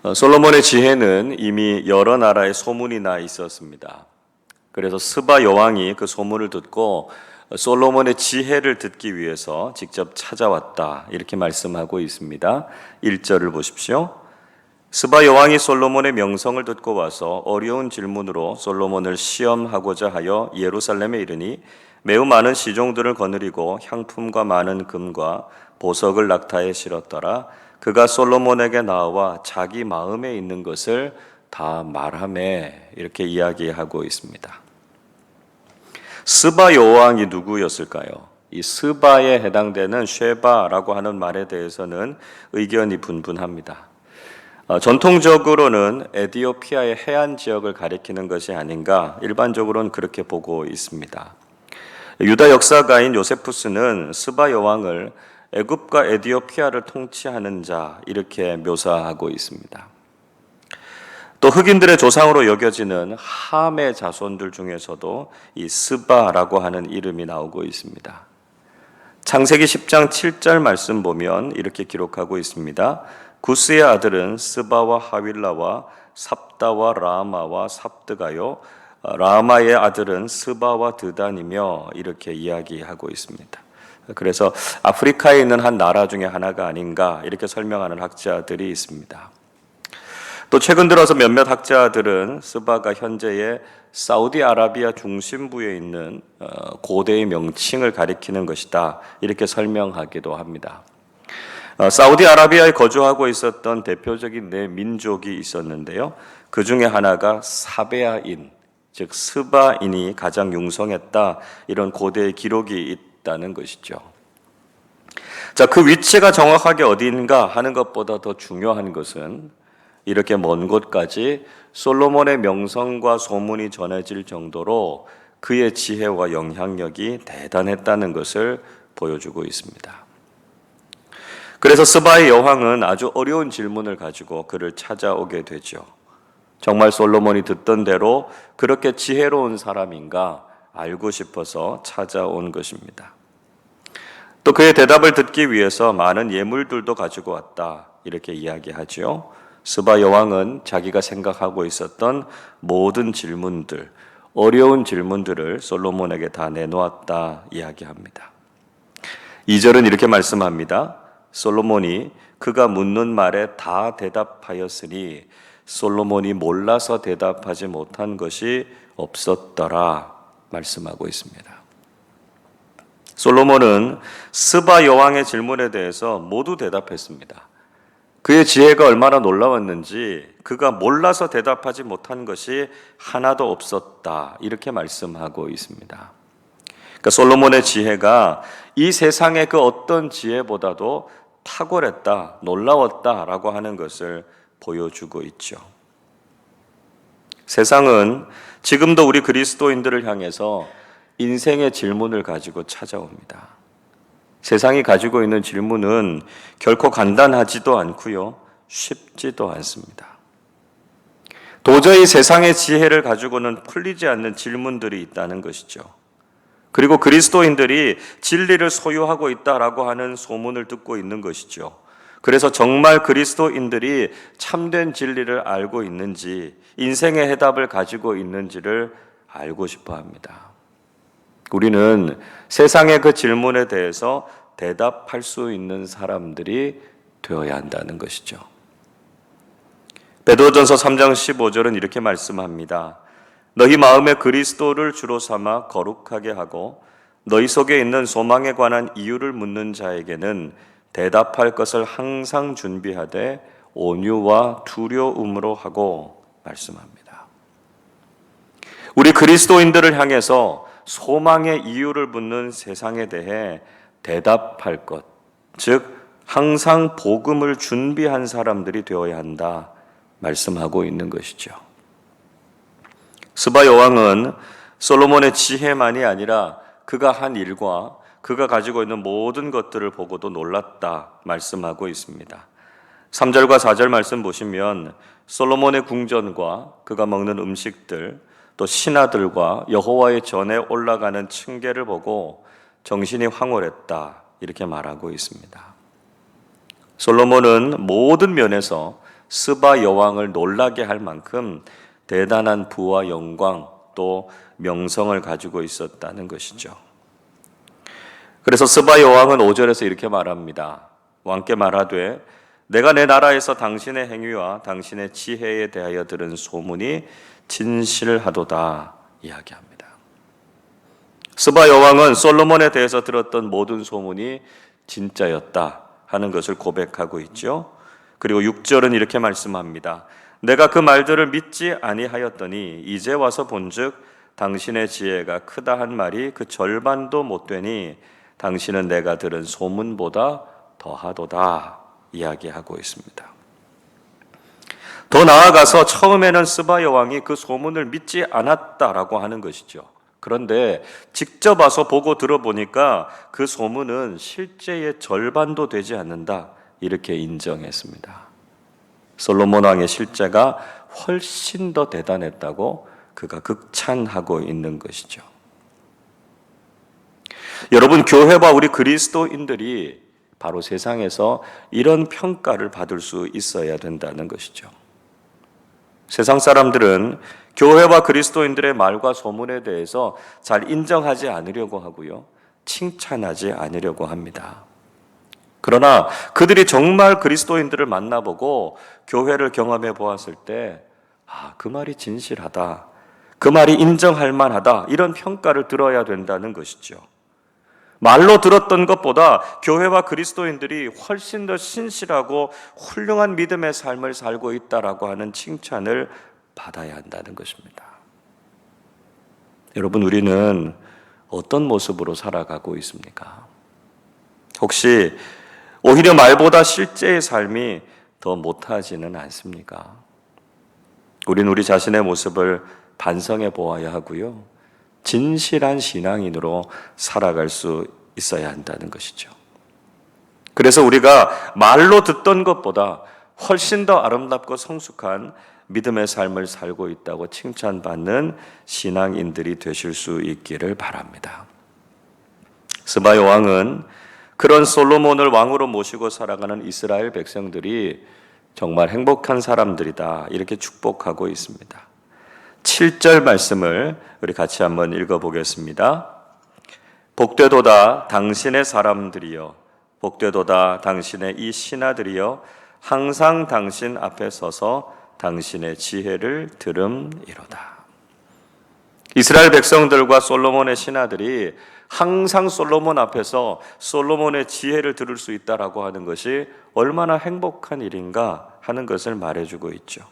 솔로몬의 지혜는 이미 여러 나라에 소문이 나 있었습니다. 그래서 스바 여왕이 그 소문을 듣고 솔로몬의 지혜를 듣기 위해서 직접 찾아왔다, 이렇게 말씀하고 있습니다. 1절을 보십시오. 스바 여왕이 솔로몬의 명성을 듣고 와서 어려운 질문으로 솔로몬을 시험하고자 하여 예루살렘에 이르니 매우 많은 시종들을 거느리고 향품과 많은 금과 보석을 낙타에 실었더라. 그가 솔로몬에게 나와 자기 마음에 있는 것을 다 말하매, 이렇게 이야기하고 있습니다. 스바 여왕이 누구였을까요? 이 스바에 해당되는 쉐바라고 하는 말에 대해서는 의견이 분분합니다. 전통적으로는 에티오피아의 해안 지역을 가리키는 것이 아닌가, 일반적으로는 그렇게 보고 있습니다. 유다 역사가인 요세푸스는 스바 여왕을 애굽과 에티오피아를 통치하는 자, 이렇게 묘사하고 있습니다. 또 흑인들의 조상으로 여겨지는 함의 자손들 중에서도 이 스바라고 하는 이름이 나오고 있습니다. 창세기 10장 7절 말씀 보면 이렇게 기록하고 있습니다. 구스의 아들은 스바와 하윌라와 삽다와 라마와 삽드가요, 라마의 아들은 스바와 드단이며, 이렇게 이야기하고 있습니다. 그래서 아프리카에 있는 한 나라 중에 하나가 아닌가, 이렇게 설명하는 학자들이 있습니다. 또 최근 들어서 몇몇 학자들은 스바가 현재의 사우디아라비아 중심부에 있는 고대의 명칭을 가리키는 것이다, 이렇게 설명하기도 합니다. 사우디아라비아에 거주하고 있었던 대표적인 네 민족이 있었는데요. 그 중에 하나가 사베아인, 즉 스바인이 가장 융성했다, 이런 고대의 기록이 있다는 것이죠. 자, 그 위치가 정확하게 어디인가 하는 것보다 더 중요한 것은 이렇게 먼 곳까지 솔로몬의 명성과 소문이 전해질 정도로 그의 지혜와 영향력이 대단했다는 것을 보여주고 있습니다. 그래서 스바의 여왕은 아주 어려운 질문을 가지고 그를 찾아오게 되죠. 정말 솔로몬이 듣던 대로 그렇게 지혜로운 사람인가 알고 싶어서 찾아온 것입니다. 또 그의 대답을 듣기 위해서 많은 예물들도 가지고 왔다, 이렇게 이야기하죠. 스바 여왕은 자기가 생각하고 있었던 모든 질문들, 어려운 질문들을 솔로몬에게 다 내놓았다 이야기합니다. 2절은 이렇게 말씀합니다. 솔로몬이 그가 묻는 말에 다 대답하였으니 솔로몬이 몰라서 대답하지 못한 것이 없었더라, 말씀하고 있습니다. 솔로몬은 스바 여왕의 질문에 대해서 모두 대답했습니다. 그의 지혜가 얼마나 놀라웠는지 그가 몰라서 대답하지 못한 것이 하나도 없었다, 이렇게 말씀하고 있습니다. 그러니까 솔로몬의 지혜가 이 세상의 그 어떤 지혜보다도 탁월했다, 놀라웠다라고 하는 것을 보여주고 있죠. 세상은 지금도 우리 그리스도인들을 향해서 인생의 질문을 가지고 찾아옵니다. 세상이 가지고 있는 질문은 결코 간단하지도 않고요, 쉽지도 않습니다. 도저히 세상의 지혜를 가지고는 풀리지 않는 질문들이 있다는 것이죠. 그리고 그리스도인들이 진리를 소유하고 있다라고 하는 소문을 듣고 있는 것이죠. 그래서 정말 그리스도인들이 참된 진리를 알고 있는지, 인생의 해답을 가지고 있는지를 알고 싶어 합니다. 우리는 세상의 그 질문에 대해서 대답할 수 있는 사람들이 되어야 한다는 것이죠. 베드로전서 3장 15절은 이렇게 말씀합니다. 너희 마음에 그리스도를 주로 삼아 거룩하게 하고 너희 속에 있는 소망에 관한 이유를 묻는 자에게는 대답할 것을 항상 준비하되 온유와 두려움으로 하고, 말씀합니다. 우리 그리스도인들을 향해서 소망의 이유를 묻는 세상에 대해 대답할 것, 즉 항상 복음을 준비한 사람들이 되어야 한다, 말씀하고 있는 것이죠. 스바 여왕은 솔로몬의 지혜만이 아니라 그가 한 일과 그가 가지고 있는 모든 것들을 보고도 놀랐다, 말씀하고 있습니다. 3절과 4절 말씀 보시면 솔로몬의 궁전과 그가 먹는 음식들, 또 신하들과 여호와의 전에 올라가는 층계를 보고 정신이 황홀했다, 이렇게 말하고 있습니다. 솔로몬은 모든 면에서 스바 여왕을 놀라게 할 만큼 대단한 부와 영광 또 명성을 가지고 있었다는 것이죠. 그래서 스바 여왕은 5절에서 이렇게 말합니다. 왕께 말하되 내가 내 나라에서 당신의 행위와 당신의 지혜에 대하여 들은 소문이 진실하도다 이야기합니다. 스바 여왕은 솔로몬에 대해서 들었던 모든 소문이 진짜였다 하는 것을 고백하고 있죠. 그리고 6절은 이렇게 말씀합니다. 내가 그 말들을 믿지 아니하였더니 이제 와서 본즉 당신의 지혜가 크다 한 말이 그 절반도 못 되니 당신은 내가 들은 소문보다 더하도다 이야기하고 있습니다. 더 나아가서 처음에는 스바 여왕이 그 소문을 믿지 않았다라고 하는 것이죠. 그런데 직접 와서 보고 들어보니까 그 소문은 실제의 절반도 되지 않는다 이렇게 인정했습니다. 솔로몬 왕의 실제가 훨씬 더 대단했다고 그가 극찬하고 있는 것이죠. 여러분, 교회와 우리 그리스도인들이 바로 세상에서 이런 평가를 받을 수 있어야 된다는 것이죠. 세상 사람들은 교회와 그리스도인들의 말과 소문에 대해서 잘 인정하지 않으려고 하고요, 칭찬하지 않으려고 합니다. 그러나 그들이 정말 그리스도인들을 만나보고 교회를 경험해 보았을 때, 그 말이 진실하다, 그 말이 인정할 만하다, 이런 평가를 들어야 된다는 것이죠. 말로 들었던 것보다 교회와 그리스도인들이 훨씬 더 신실하고 훌륭한 믿음의 삶을 살고 있다라고 하는 칭찬을 받아야 한다는 것입니다. 여러분, 우리는 어떤 모습으로 살아가고 있습니까? 혹시 오히려 말보다 실제의 삶이 더 못하지는 않습니까? 우리는 우리 자신의 모습을 반성해 보아야 하고요, 진실한 신앙인으로 살아갈 수 있어야 한다는 것이죠. 그래서 우리가 말로 듣던 것보다 훨씬 더 아름답고 성숙한 믿음의 삶을 살고 있다고 칭찬받는 신앙인들이 되실 수 있기를 바랍니다. 스바 여왕은 그런 솔로몬을 왕으로 모시고 살아가는 이스라엘 백성들이 정말 행복한 사람들이다 이렇게 축복하고 있습니다. 7절 말씀을 우리 같이 한번 읽어보겠습니다. 복되도다 당신의 사람들이여, 복되도다 당신의 이 신하들이여, 항상 당신 앞에 서서 당신의 지혜를 들음이로다. 이스라엘 백성들과 솔로몬의 신하들이 항상 솔로몬 앞에서 솔로몬의 지혜를 들을 수 있다라고 하는 것이 얼마나 행복한 일인가 하는 것을 말해주고 있죠.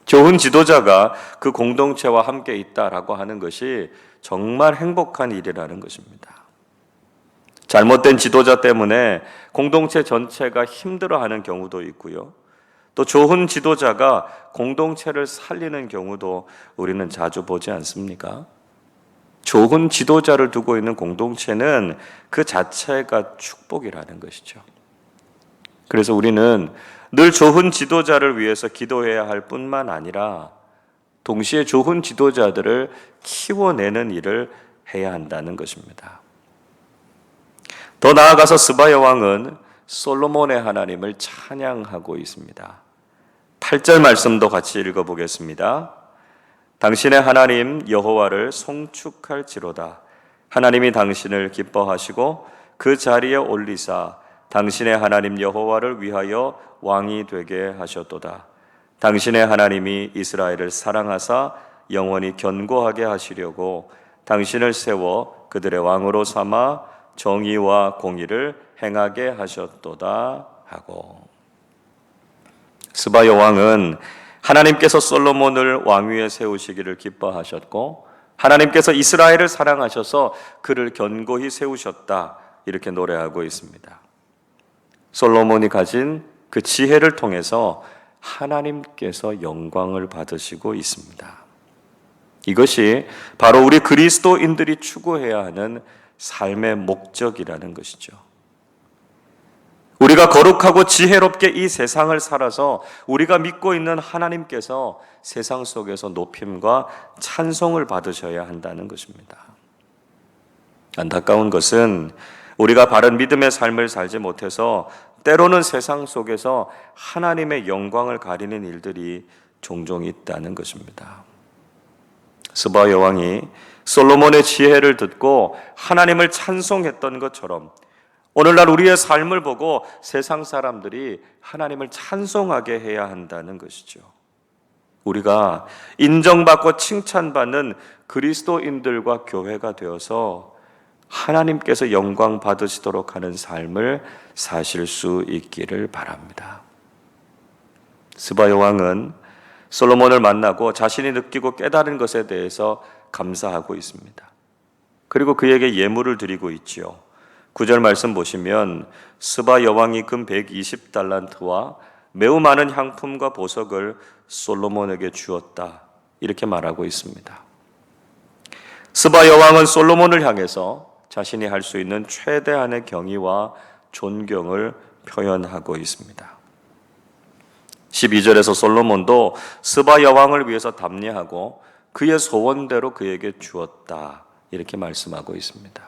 좋은 지도자가 그 공동체와 함께 있다라고 하는 것이 정말 행복한 일이라는 것입니다. 잘못된 지도자 때문에 공동체 전체가 힘들어하는 경우도 있고요, 또 좋은 지도자가 공동체를 살리는 경우도 우리는 자주 보지 않습니까? 좋은 지도자를 두고 있는 공동체는 그 자체가 축복이라는 것이죠. 그래서 우리는 늘 좋은 지도자를 위해서 기도해야 할 뿐만 아니라 동시에 좋은 지도자들을 키워내는 일을 해야 한다는 것입니다. 더 나아가서 스바 여왕은 솔로몬의 하나님을 찬양하고 있습니다. 8절 말씀도 같이 읽어보겠습니다. 당신의 하나님 여호와를 송축할지로다. 하나님이 당신을 기뻐하시고 그 자리에 올리사 당신의 하나님 여호와를 위하여 왕이 되게 하셨도다. 당신의 하나님이 이스라엘을 사랑하사 영원히 견고하게 하시려고 당신을 세워 그들의 왕으로 삼아 정의와 공의를 행하게 하셨도다 하고, 스바 여왕은 하나님께서 솔로몬을 왕위에 세우시기를 기뻐하셨고 하나님께서 이스라엘을 사랑하셔서 그를 견고히 세우셨다 이렇게 노래하고 있습니다. 솔로몬이 가진 그 지혜를 통해서 하나님께서 영광을 받으시고 있습니다. 이것이 바로 우리 그리스도인들이 추구해야 하는 삶의 목적이라는 것이죠. 우리가 거룩하고 지혜롭게 이 세상을 살아서 우리가 믿고 있는 하나님께서 세상 속에서 높임과 찬송을 받으셔야 한다는 것입니다. 안타까운 것은 우리가 바른 믿음의 삶을 살지 못해서 때로는 세상 속에서 하나님의 영광을 가리는 일들이 종종 있다는 것입니다. 스바 여왕이 솔로몬의 지혜를 듣고 하나님을 찬송했던 것처럼 오늘날 우리의 삶을 보고 세상 사람들이 하나님을 찬송하게 해야 한다는 것이죠. 우리가 인정받고 칭찬받는 그리스도인들과 교회가 되어서 하나님께서 영광 받으시도록 하는 삶을 사실 수 있기를 바랍니다. 스바 여왕은 솔로몬을 만나고 자신이 느끼고 깨달은 것에 대해서 감사하고 있습니다. 그리고 그에게 예물을 드리고 있지요. 9절 말씀 보시면 스바 여왕이 금 120달란트와 매우 많은 향품과 보석을 솔로몬에게 주었다. 이렇게 말하고 있습니다. 스바 여왕은 솔로몬을 향해서 자신이 할 수 있는 최대한의 경의와 존경을 표현하고 있습니다. 12절에서 솔로몬도 스바 여왕을 위해서 답례하고 그의 소원대로 그에게 주었다. 이렇게 말씀하고 있습니다.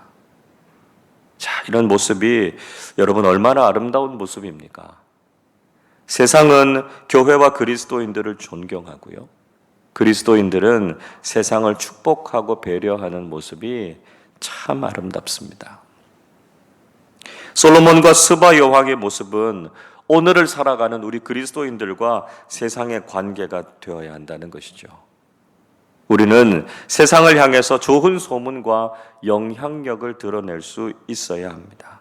자, 이런 모습이 여러분 얼마나 아름다운 모습입니까? 세상은 교회와 그리스도인들을 존경하고요. 그리스도인들은 세상을 축복하고 배려하는 모습이 참 아름답습니다. 솔로몬과 스바 여왕의 모습은 오늘을 살아가는 우리 그리스도인들과 세상의 관계가 되어야 한다는 것이죠. 우리는 세상을 향해서 좋은 소문과 영향력을 드러낼 수 있어야 합니다.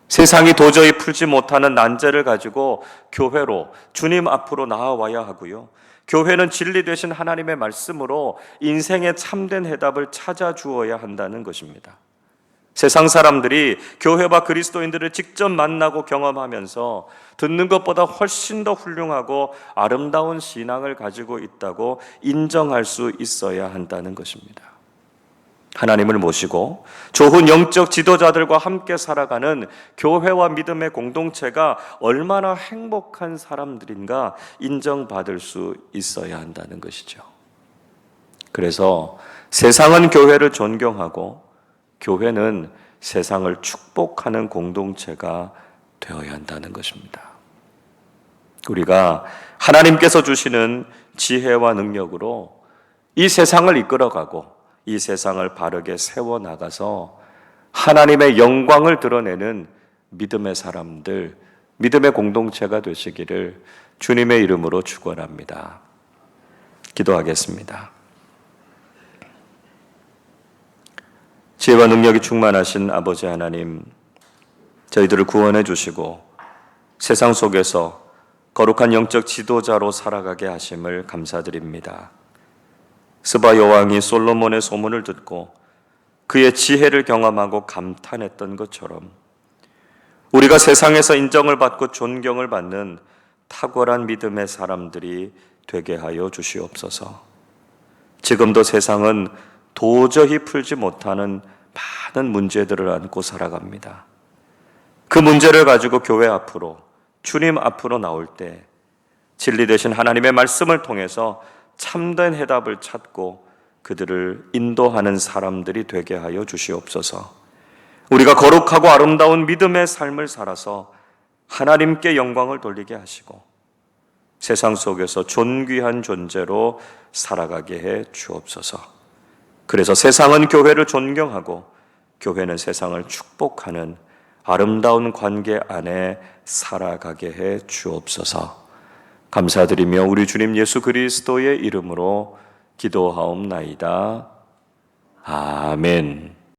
세상이 도저히 풀지 못하는 난제를 가지고 교회로 주님 앞으로 나아와야 하고요. 교회는 진리 되신 하나님의 말씀으로 인생의 참된 해답을 찾아 주어야 한다는 것입니다. 세상 사람들이 교회와 그리스도인들을 직접 만나고 경험하면서 듣는 것보다 훨씬 더 훌륭하고 아름다운 신앙을 가지고 있다고 인정할 수 있어야 한다는 것입니다. 하나님을 모시고 좋은 영적 지도자들과 함께 살아가는 교회와 믿음의 공동체가 얼마나 행복한 사람들인가 인정받을 수 있어야 한다는 것이죠. 그래서 세상은 교회를 존경하고 교회는 세상을 축복하는 공동체가 되어야 한다는 것입니다. 우리가 하나님께서 주시는 지혜와 능력으로 이 세상을 이끌어가고 이 세상을 바르게 세워나가서 하나님의 영광을 드러내는 믿음의 사람들, 믿음의 공동체가 되시기를 주님의 이름으로 축원합니다. 기도하겠습니다. 지혜와 능력이 충만하신 아버지 하나님, 저희들을 구원해 주시고 세상 속에서 거룩한 영적 지도자로 살아가게 하심을 감사드립니다. 스바 여왕이 솔로몬의 소문을 듣고 그의 지혜를 경험하고 감탄했던 것처럼 우리가 세상에서 인정을 받고 존경을 받는 탁월한 믿음의 사람들이 되게 하여 주시옵소서. 지금도 세상은 도저히 풀지 못하는 많은 문제들을 안고 살아갑니다. 그 문제를 가지고 교회 앞으로, 주님 앞으로 나올 때 진리 되신 하나님의 말씀을 통해서 참된 해답을 찾고 그들을 인도하는 사람들이 되게 하여 주시옵소서. 우리가 거룩하고 아름다운 믿음의 삶을 살아서 하나님께 영광을 돌리게 하시고 세상 속에서 존귀한 존재로 살아가게 해 주옵소서. 그래서 세상은 교회를 존경하고 교회는 세상을 축복하는 아름다운 관계 안에 살아가게 해 주옵소서. 감사드리며 우리 주님 예수 그리스도의 이름으로 기도하옵나이다. 아멘.